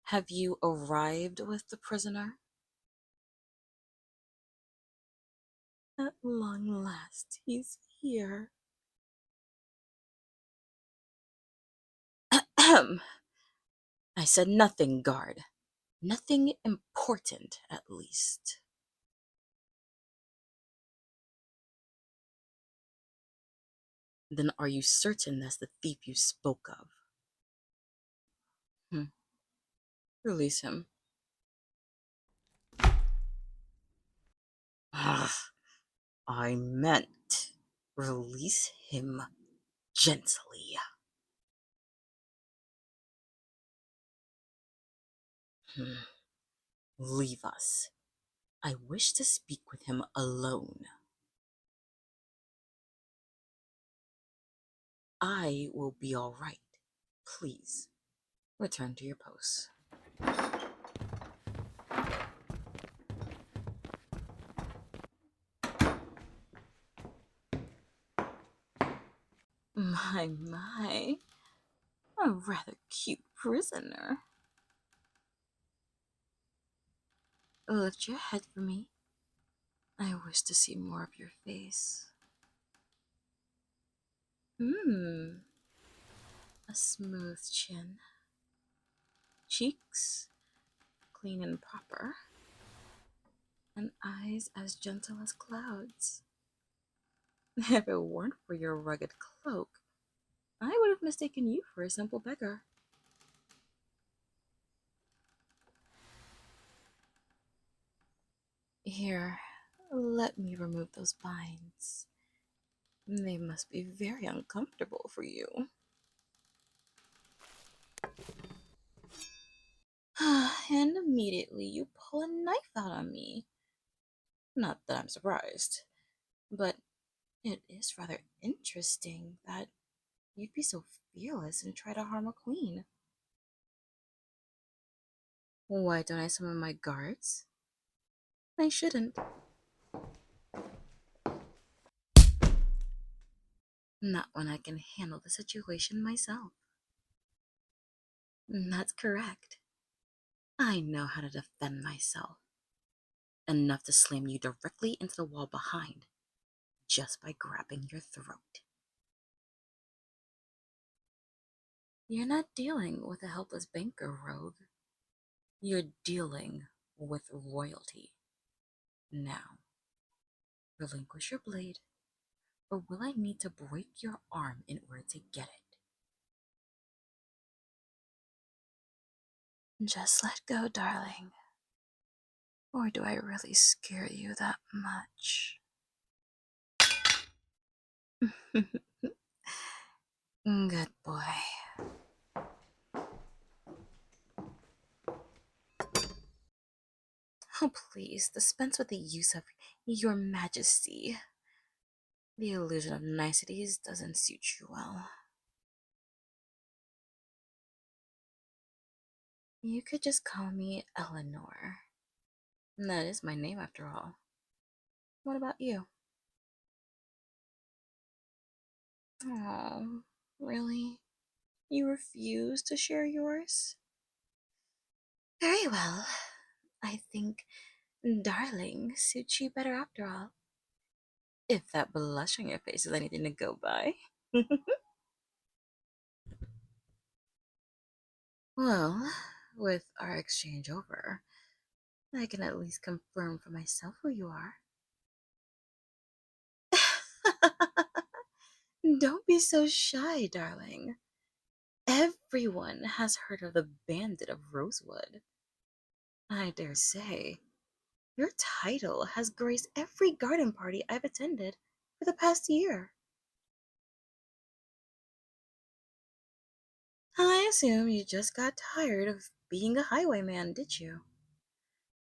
Have you arrived with the prisoner? At long last, he's here. Ahem. I said nothing, guard. Nothing important, at least. Then are you certain that's the thief you spoke of? Hmm. Release him. Ah, I meant release him gently. Hmm. Leave us. I wish to speak with him alone. I will be all right. Please, return to your post. My, a rather cute prisoner. Lift your head for me. I wish to see more of your face. A smooth chin. Cheeks, clean and proper. And eyes as gentle as clouds. If it weren't for your rugged cloak, I would have mistaken you for a simple beggar. Here, let me remove those binds. They must be very uncomfortable for you. And immediately you pull a knife out on me. Not that I'm surprised, but it is rather interesting that you'd be so fearless and try to harm a queen. Why don't I summon my guards? I shouldn't. Not when I can handle the situation myself. That's correct. I know how to defend myself. Enough to slam you directly into the wall behind, just by grabbing your throat. You're not dealing with a helpless banker, rogue. You're dealing with royalty. Now, relinquish your blade, or will I need to break your arm in order to get it? Just let go, darling. Or do I really scare you that much? Good boy. Oh, please, dispense with the use of your majesty. The illusion of niceties doesn't suit you well. You could just call me Eleanor. That is my name after all. What about you? Oh, really? You refuse to share yours? Very well. I think darling suits you better after all. If that blush on your face is anything to go by. Well, with our exchange over, I can at least confirm for myself who you are. Don't be so shy, darling. Everyone has heard of the Bandit of Rosewood. I dare say, your title has graced every garden party I've attended for the past year. I assume you just got tired of being a highwayman, did you?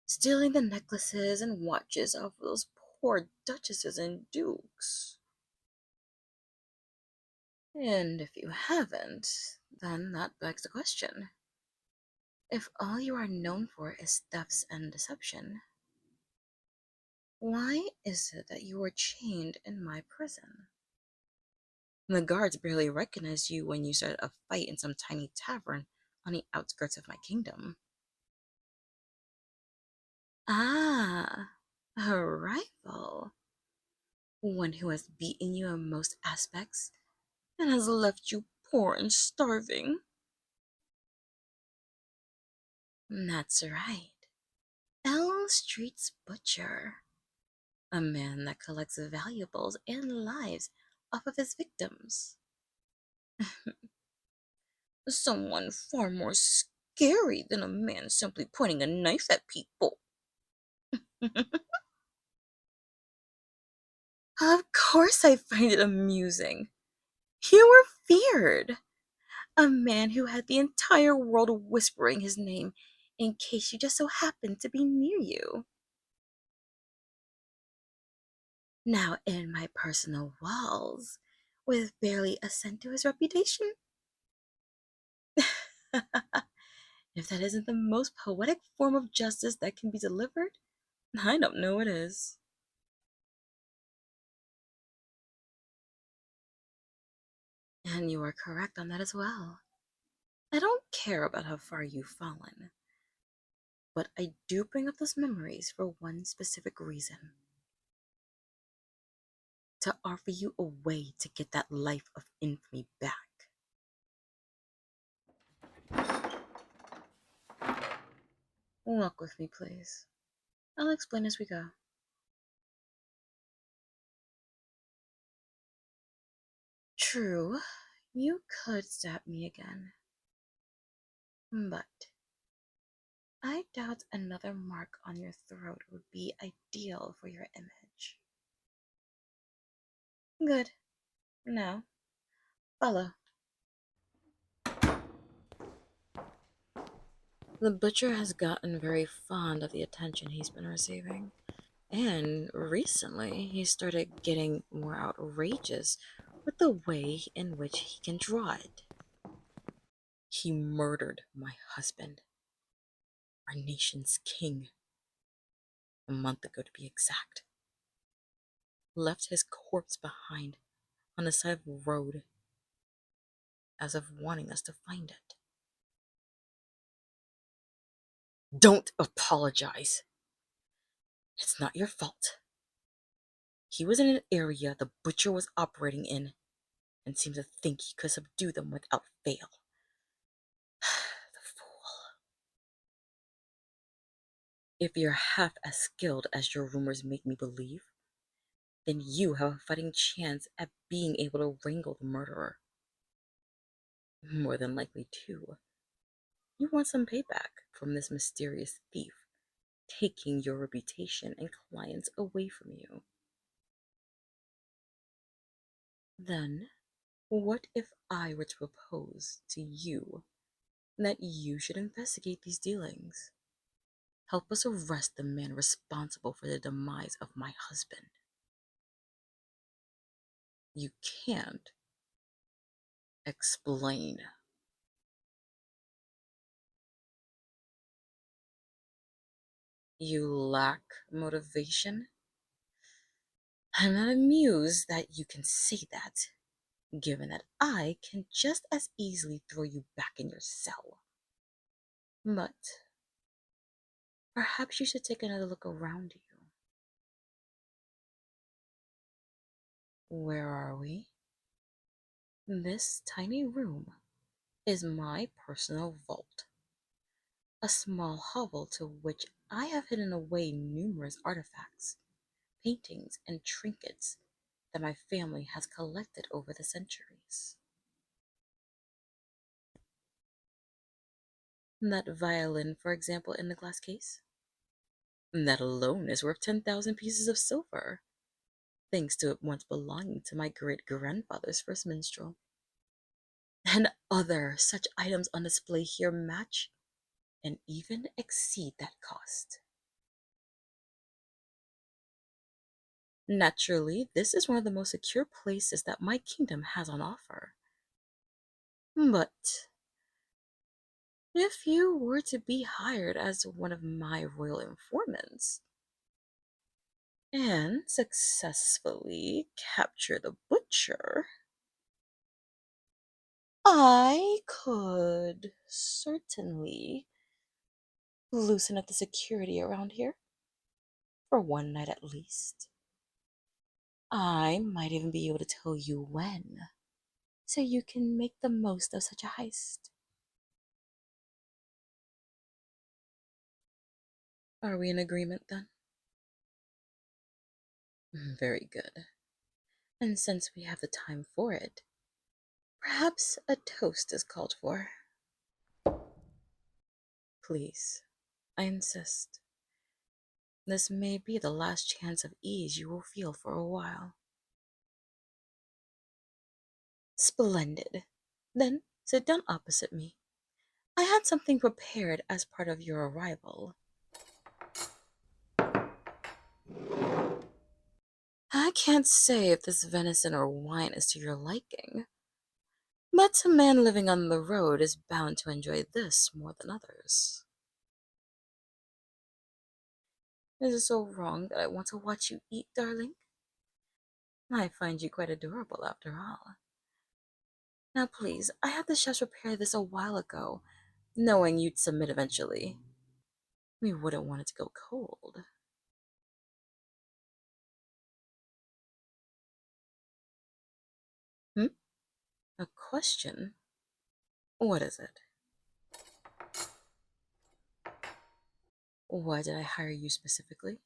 Stealing the necklaces and watches of those poor duchesses and dukes. And if you haven't, then that begs the question. If all you are known for is thefts and deception, why is it that you were chained in my prison? The guards barely recognized you when you started a fight in some tiny tavern on the outskirts of my kingdom. Ah, a rival. One who has beaten you in most aspects and has left you poor and starving. That's right. Elm Street's Butcher. A man that collects valuables and lives off of his victims. Someone far more scary than a man simply pointing a knife at people. Of course, I find it amusing. You were feared. A man who had the entire world whispering his name in case you just so happened to be near you. Now in my personal walls, with barely a cent to his reputation. If that isn't the most poetic form of justice that can be delivered, I don't know what is. And you are correct on that as well. I don't care about how far you've fallen, but I do bring up those memories for one specific reason: to offer you a way to get that life of infamy back. Walk with me, please. I'll explain as we go. True, you could stab me again, but I doubt another mark on your throat would be ideal for your image. Good. Now, follow. The butcher has gotten very fond of the attention he's been receiving. And recently, he started getting more outrageous with the way in which he can draw it. He murdered my husband, our nation's king, a month ago to be exact. Left his corpse behind on the side of the road as if wanting us to find it. Don't apologize. It's not your fault. He was in an area the butcher was operating in and seemed to think he could subdue them without fail. The fool. If you're half as skilled as your rumors make me believe, then you have a fighting chance at being able to wrangle the murderer. More than likely, too. You want some payback from this mysterious thief, taking your reputation and clients away from you. Then, what if I were to propose to you that you should investigate these dealings? Help us arrest the man responsible for the demise of my husband. You can't explain. You lack motivation? I'm not amused that you can say that, given that I can just as easily throw you back in your cell. But perhaps you should take another look around you. Where are we? This tiny room is my personal vault, a small hovel to which I have hidden away numerous artifacts, paintings, and trinkets that my family has collected over the centuries. That violin, for example, in the glass case? That alone is worth 10,000 pieces of silver, thanks to it once belonging to my great grandfather's first minstrel. And other such items on display here match and even exceed that cost. Naturally, this is one of the most secure places that my kingdom has on offer. But if you were to be hired as one of my royal informants and successfully capture the butcher, I could certainly loosen up the security around here. for one night at least. I might even be able to tell you when, so you can make the most of such a heist. Are we in agreement then? Very good. And since we have the time for it, perhaps a toast is called for. Please, I insist. This may be the last chance of ease you will feel for a while. Splendid. Then sit down opposite me. I had something prepared as part of your arrival. I can't say if this venison or wine is to your liking, but a man living on the road is bound to enjoy this more than others. Is it so wrong that I want to watch you eat, darling? I find you quite adorable after all. Now please, I had the chefs prepare this a while ago, knowing you'd submit eventually. We wouldn't want it to go cold. Hmm? A question? What is it? Why did I hire you specifically?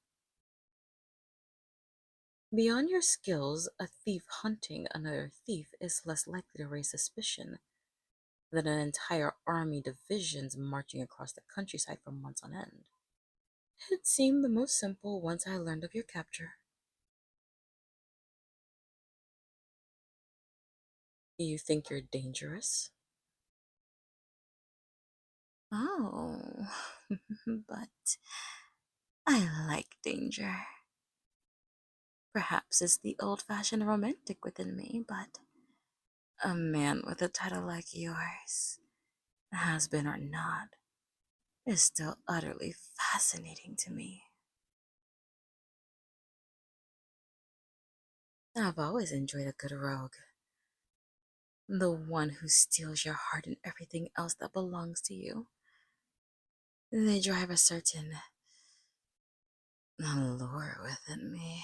Beyond your skills, a thief hunting another thief is less likely to raise suspicion than an entire army divisions marching across the countryside for months on end. It seemed the most simple once I learned of your capture. You think you're dangerous? Oh, but I like danger. Perhaps it's the old fashioned romantic within me, but a man with a title like yours, has been or not, is still utterly fascinating to me. I've always enjoyed a good rogue, the one who steals your heart and everything else that belongs to you. They drive a certain allure within me.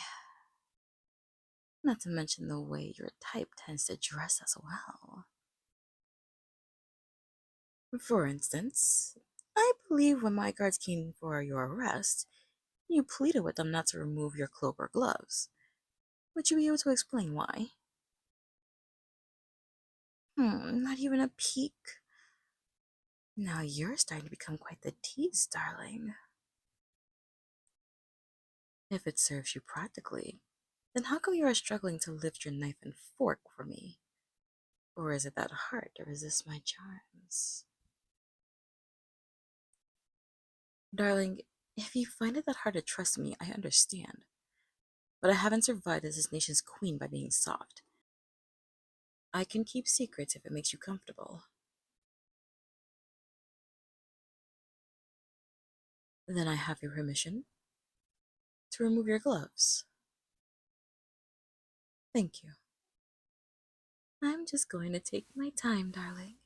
Not to mention the way your type tends to dress as well. For instance, I believe when my guards came for your arrest, you pleaded with them not to remove your cloak or gloves. Would you be able to explain why? Not even a peek. Now you're starting to become quite the tease, darling. If it serves you practically, then how come you are struggling to lift your knife and fork for me? Or is it that hard to resist my charms? Darling, if you find it that hard to trust me, I understand. But I haven't survived as this nation's queen by being soft. I can keep secrets if it makes you comfortable. Then I have your permission to remove your gloves. Thank you. I'm just going to take my time, darling.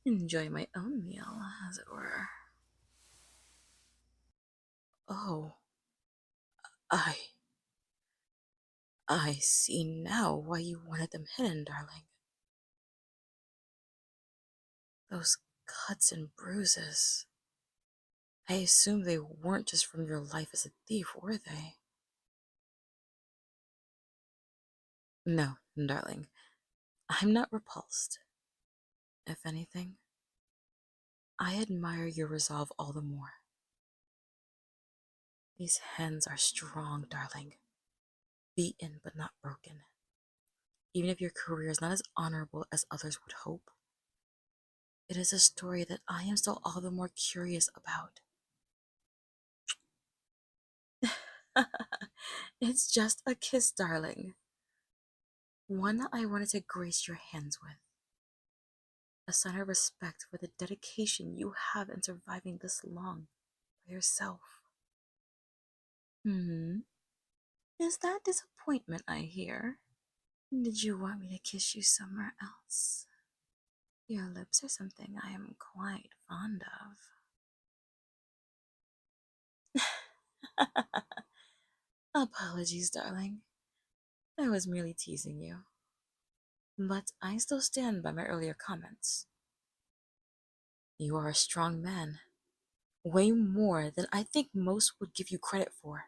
Enjoy my own meal, as it were. Oh, I. I see now why you wanted them hidden, darling. Those cuts and bruises. I assume they weren't just from your life as a thief, were they? No, darling. I'm not repulsed. If anything, I admire your resolve all the more. These hands are strong, darling. Beaten but not broken. Even if your career is not as honorable as others would hope, it is a story that I am still all the more curious about. It's just a kiss, darling. One I wanted to grace your hands with. A sign of respect for the dedication you have in surviving this long by yourself. Hmm. Is that disappointment I hear? Did you want me to kiss you somewhere else? Your lips are something I am quite fond of. Apologies, darling. I was merely teasing you. But I still stand by my earlier comments. You are a strong man, way more than I think most would give you credit for.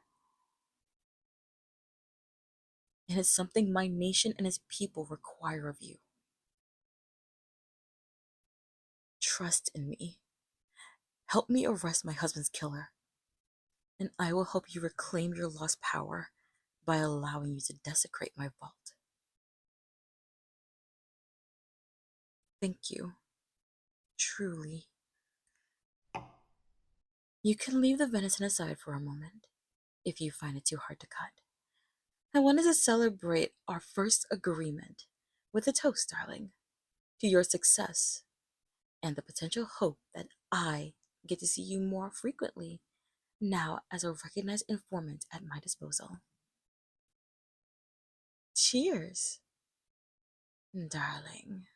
And it's something my nation and its people require of you. Trust in me. Help me arrest my husband's killer, and I will help you reclaim your lost power by allowing you to desecrate my vault. Thank you. Truly. You can leave the venison aside for a moment, if you find it too hard to cut. I wanted to celebrate our first agreement with a toast, darling, to your success and the potential hope that I get to see you more frequently now as a recognized informant at my disposal. Cheers, darling.